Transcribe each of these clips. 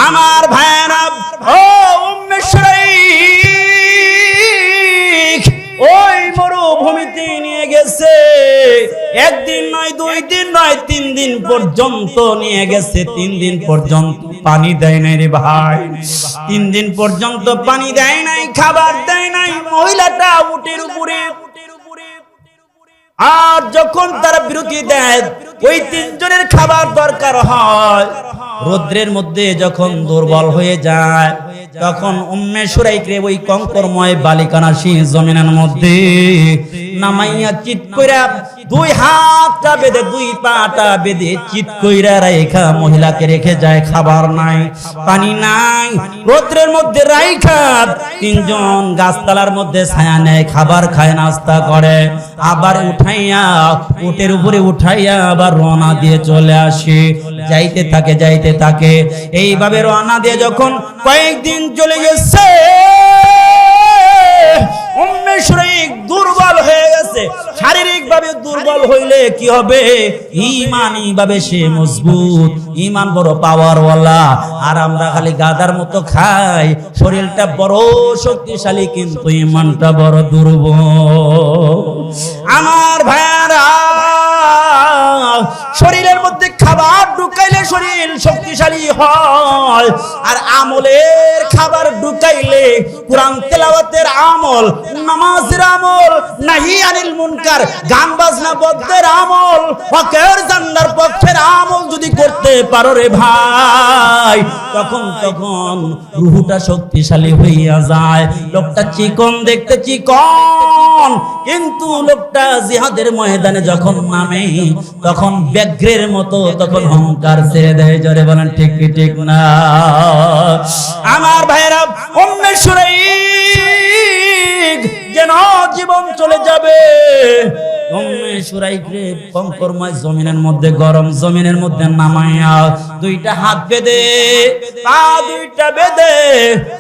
আমার ভাইরা ও উম্মে শুরাইক ওই মরুভূমিতে নিয়ে গেছে, একদিন নয়, 2 দিন নয়, 3 দিন পর্যন্ত নিয়ে গেছে। 3 দিন পর্যন্ত পানি দেয় নাই রে ভাই, 3 দিন পর্যন্ত পানি দেয় নাই, খাবার দেয় নাই। মহিলাটা উটের উপরে, আর যখন তারা বিরতি দেয়, ওই 3 জনের খাবার দরকার হয়। রৌদ্রের মধ্যে যখন দুর্বল হয়ে যায়, তখন উম্মে শুরাইকরে ওই কঙ্করময় বালিকানাসী জমিনের মধ্যে নামাইয়া চিৎ কইরা 2 হাতটা বেঁধে 2 পাটা বেঁধে চিৎ কইরা রাইখা মহিলাকে রেখে যায়। খাবার নাই, পানি নাই, রৌদ্রের মধ্যে রাইখা 3 জন গাছতলার মধ্যে ছায়া নেয়, খাবার খায়, নাস্তা করে, আবার উঠাইয়া উটের উপরে উঠাইয়া আবার রওনা দিয়ে চলে আসে। যাইতে থাকে, যাইতে থাকে, এইভাবে রওনা দিয়ে যখন কয়েকদিন চলে গেছে, উম্মে শুরাইক দুর্বল হয়ে গেছে। শারীরিক ভাবে দুর্বল হইলে কি হবে? ঈমানি ভাবে সে মজবুত, ঈমান বড় পাওয়ারওয়ালা। আর আমরা খালি গাদার মতো খাই, শরীরটা বড় শক্তিশালী কিন্তু ঈমানটা বড় দুর্বল। আমার ভাইরা, শরীরের মধ্যে খাবার ঢুকাইলে শরীর শক্তিশালী হয়, আর আমলের খাবার ঢুকাইলে কুরআন তেলাওয়াতের আমল, নামাজের আমল, নাহি আনিল মুনকার, গান বাজনা বদ্ধের আমল, হকের জান্নার পক্ষের আমল যদি করতে পারো রে ভাই, তখন রূহটা শক্তিশালী হইয়া যায়। লোকটা চিকন, দেখতে চিকন, কিন্তু লোকটা জিহাদের ময়দানে যখন নামে তখন ব্যাঘ্রের মতো তখন অহংকার ছেড়ে দেয়। জোরে বলেন ঠিক কি ঠিক না? আমার ভাইরা, উম্মে শুরাইক যেন জীবন চলে যাবে। উম্মে শুরাইকরে কঙ্করময় জমিনের মধ্যে, গরম জমিনের মধ্যে নামাইয়া 2টা হাত বেঁধে, পা 2টা বেঁধে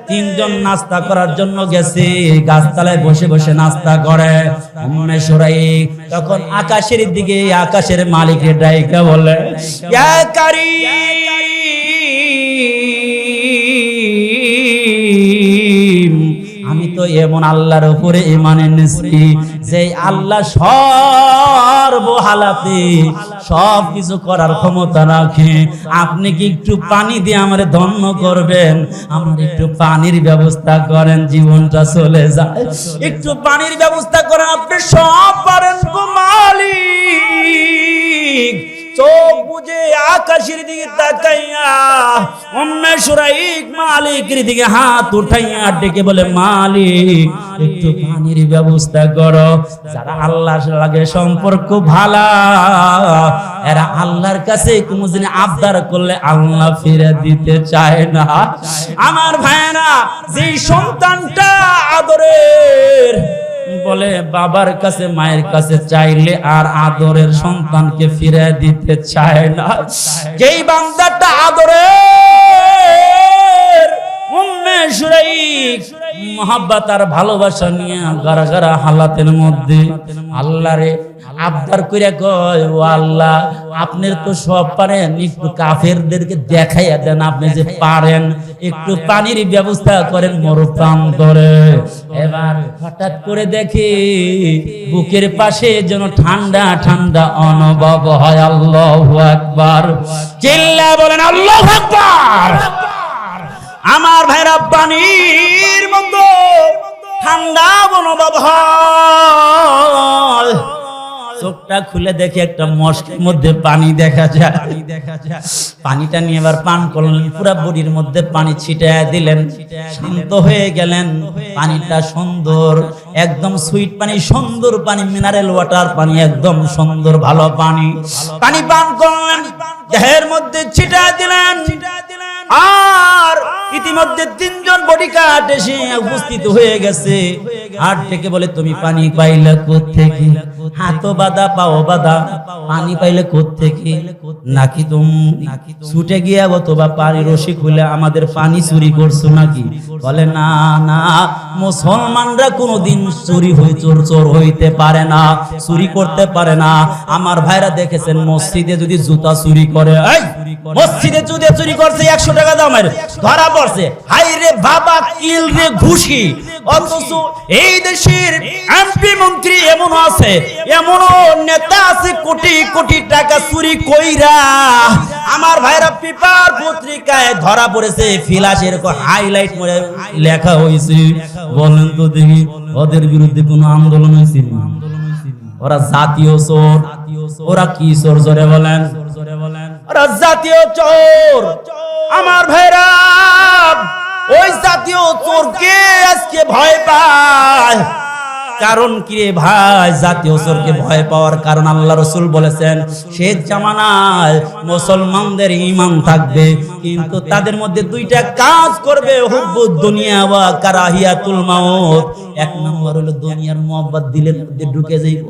3 জন নাস্তা করার জন্য গেছে। গাছতলায় বসে বসে নাস্তা করে। উম্মে শুরাইক তখন আকাশের দিকে, আকাশের মালিকের ডাইকা বলে, ইয়া কারীম, আমি তো এমন আল্লাহর উপরে ঈমান এনেছি যে আল্লাহ সর্বহালাতে সব কিছু করার ক্ষমতা রাখে। আপনি কি একটু পানি দিয়ে আমারে ধন্য করবেন? আমার একটু পানির ব্যবস্থা করেন, জীবনটা চলে যায়। একটু পানির ব্যবস্থা করেন, আপনি সব পারেন গো মালিক। চোখ বুঝে আকাশের দিকে তাকাইয়া উম্মে শুরাইক মালিকের দিকে হাত উঠাইয়া ডেকে বলে, মালিক একটু পানির ব্যবস্থা করো। যারা আল্লাহর লাগে সম্পর্ক ভালো, এরা আল্লাহর কাছে কোনো দিন আবদার করলে আল্লাহ ফিরে দিতে চায় না। আমার ভাইরা, যে সন্তানটা আদরের, বলে বাবার কাছে মায়ের কাছে চাইলে আর আদরের সন্তানকে ফিরে দিতে চায় না, যেই বান্দাটা আদরের, উম্মে শুরাইক মহব্বত আর ভালোবাসা নিয়ে গারা হালাতের মধ্যে আল্লাহরে আবদার কইরা কয়, ও আল্লাহ আপনার তো সব পারেন, একটু কাফেরদেরকে দেখাইয়া দেন আপনি যে পারেন, একটু পানির ব্যবস্থা করেন মরুপ্রান্তরে। এবার হঠাৎ করে দেখি বুকের পাশে যেন ঠান্ডা ঠান্ডা অনুভব হয়। আল্লাহু আকবার, চিল্লায়া বলেন আল্লাহু আকবার। আমার ভাইরা, পানির মতো ঠান্ডা অনুভব হয়। চোখটা খুলে দেখে একটা মশকের মধ্যে পানি দেখা যায়। পানিটা নিয়ে এবার পান করলেন, পুরা বডির মধ্যে পানি ছিটায় দিলেন, শান্ত হয়ে গেলেন। পানিটা সুন্দর, একদম সুইট পানি, সুন্দর পানি, মিনারেল ওয়াটার পানি, একদম সুন্দর ভালো পানি। পানি পান করলেন, দেহের মধ্যে ছিটায় দিলেন। আর ইতিমধ্যে 3 জন বডিগার্ড এসে উপস্থিত হয়ে গেছে। হাত থেকে বলে, তুমি পানি পাইলে কোত্থেকে? হাত বাঁধা, পাও বাঁধা, পানি পাইলে কোত্থেকে? নাকি তুমি ছুটে গিয়া অথবা পানি রশি খুলে আমাদের পানি চুরি করছো নাকি? বলে না না, মুসলমানরা কোনোদিন চুরি চোর হইতে পারে না, চুরি করতে পারে না। আমার ভাইরা দেখেছেন মসজিদে যদি জুতা চুরি করে, এই মসজিদে যদি চুরি করছে 100 টাকা দামের, ধরা পড়ছে, হাই রে বাবা কিল রে ঘুষি। অথচ এই দেশের এমপি মন্ত্রী এমন আছে, এমন নেতা আছে কোটি কোটি টাকা চুরি কইরা আমার ভাইরা পেপার পত্রিকায় ধরা পড়েছে, ফিলাসের হাইলাইট করে লেখা হয়েছে। বলেন তো দেখি ওদের বিরুদ্ধে কোনো আন্দোলন হয়েছিল? ওরা জাতীয় চোর। ওরা কি চোর জোরে বলেন? ওরা জাতীয় চোর। আমার ভাইরা ওই জাতীয় চোরকে আজকে ভয় পায়। কারণ কি রে ভাই? জাতীয় চোরকে ভয় পাওয়ার কারণ আল্লাহ রাসূল বলেছেন, শেষ জামানায় মুসলমানদের ঈমান থাকবে, কিন্তু তাদের মধ্যে দুইটা কাজ করবে, হুব্বুদ দুনিয়া ওয়া কারাহিয়াতুল মাউত। এক নম্বর হলো দুনিয়ার মোহাব্বত দিলের মধ্যে ঢুকে যাইব।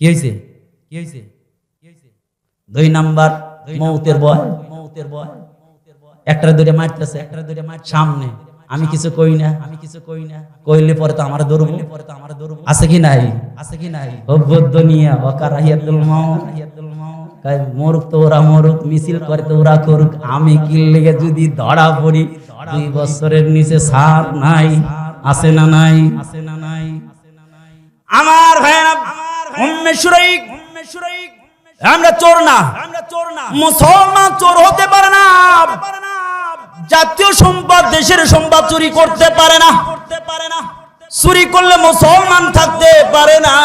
কি হইছে? দুই নাম্বার মৌতের ভয়। একটা দুইটা মারতেছে, সামনে আমি কিছু কই না, কইলে পরে তো আমার ধরবো। আছে কি নাই? হুব্বুদ দুনিয়া ওয়া কারাহিয়াতুল মাউত। মরুক তো ওরা মরুক, মিছিল করে তো ওরা করুক, আমি কি লেগে যদি ধরা পড়ি 2 বছরের নিচে ছাড় নাই। আছে না নাই? আমার ভাইরা উম্মে শুরাইক, আমরা চোর না, মুসলমান চোর হতে পারে না। জাতীয় সম্পদ, দেশের সম্পদ চুরি করতে পারে না। চুরি করলে মুসলমান থাকতে পারে না।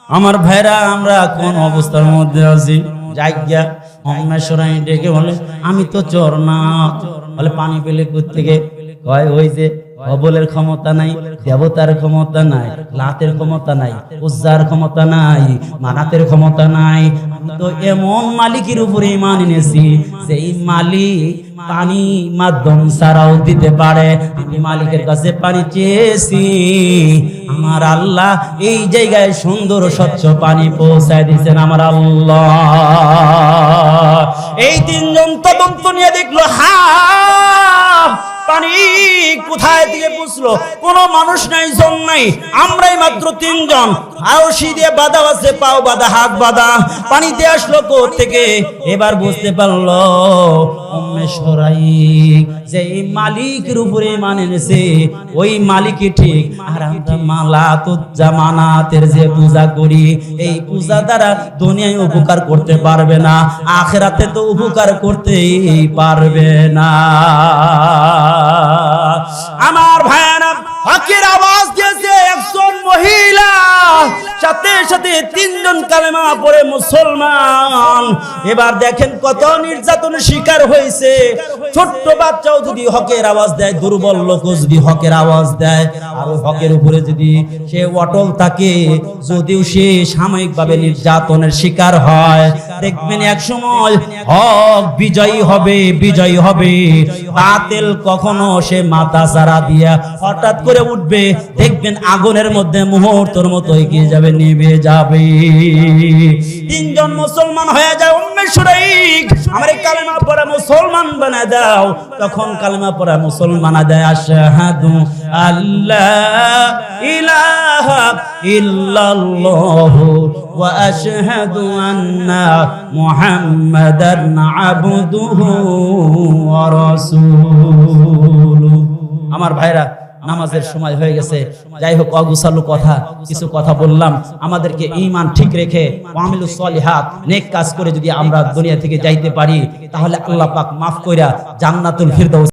আমার ভাইরা আমরা কোন অবস্থার মধ্যে আছি? জায়গা উম্মে শুরাইক ডেকে বলে, আমি তো চোর না। বলে পানি পেলে কোত্থেকে? কয় ওই যে কবলের ক্ষমতা নাই, দেবতার ক্ষমতা নাই, লাতের ক্ষমতা নাই, উজ্জার ক্ষমতা নাই, মানাতের ক্ষমতা নাই। আমি তো এমন মালিকের উপরে ঈমান এনেছি যেই মালিক পানি মাধ্যম ছাড়াও দিতে পারে। আমি মালিকের কাছে পানি চেয়েছি, আমার আল্লাহ এই জায়গায় সুন্দর স্বচ্ছ পানি পৌঁছায় দিয়েছেন। আমার আল্লাহ এই 3 জন তদন্ত নিয়ে দেখলো, পানি কোথায় দিয়ে বুঝলো? কোনো মানুষ নাই, জন নাই, আমরাই মাত্র 3 জন। আরশি দিয়ে বাঁধা আছে, পাও বাঁধা, হাত বাঁধা। পানিতে আসলো কোত্থেকে? এবার বুঝতে পারলো উম্মে শুরাইক যে এই মালিকের উপরে ঈমান এনেছে, ওই মালিকই ঠিক। আর আমরা মালাতুজ জামানাতের যে পূজা করি, এই পূজা দ্বারা দুনিয়ায় উপকার করতে পারবে না, আখিরাতে তো উপকার করতেই পারবে না। আমার ভাইরা হকের আওয়াজ দিয়েছে একজন মহিলা, সাথে সাথে 3 জন কালেমা পড়ে মুসলমান। এবার দেখেন কত নির্যাতনের শিকার হয়েছে। ছোট্ট বাচ্চাও যদি হকের আওয়াজ দেয়, দুর্বল লোক যদি হকের আওয়াজ দেয়, আর হকের উপরে যদি সে অটল থাকে, যদিও সে সাময়িকভাবে নির্যাতনের শিকার হয়, দেখবেন এক সময় হক বিজয়ী হবে। বাতিল কখনো সে মাথা ছাড়া দিয়া হঠাৎ করে উঠবে, দেখবেন আগুনের মধ্যে মুহূর্তের মতো এগিয়ে যাবে, নিভে যাবে। 3 জন মুসলমান হয়ে যায়। উম্মে শুরাইক আমার কালেমা পড়া মুসলমান বানায় দাও। তখন কালেমা পড়া মুসলমান দেয়, আশহাদু আল্লাহ ইলাহা ইল্লাল্লাহু ওয়া আশহাদু আন্না মুহাম্মাদান আবদুহু ওয়া রাসূলুহু। আমার ভাইরা নামাজের সময় হয়ে গেছে। যাই হোক, অগুছালো কথা, কিছু কথা বললাম। আমাদেরকে ঈমান ঠিক রেখে আমিলুস সলিহাত, নেক কাজ করে যদি আমরা দুনিয়া থেকে যাইতে পারি, তাহলে আল্লাহ পাক মাফ কইরা জান্নাতুল ফিরদাউস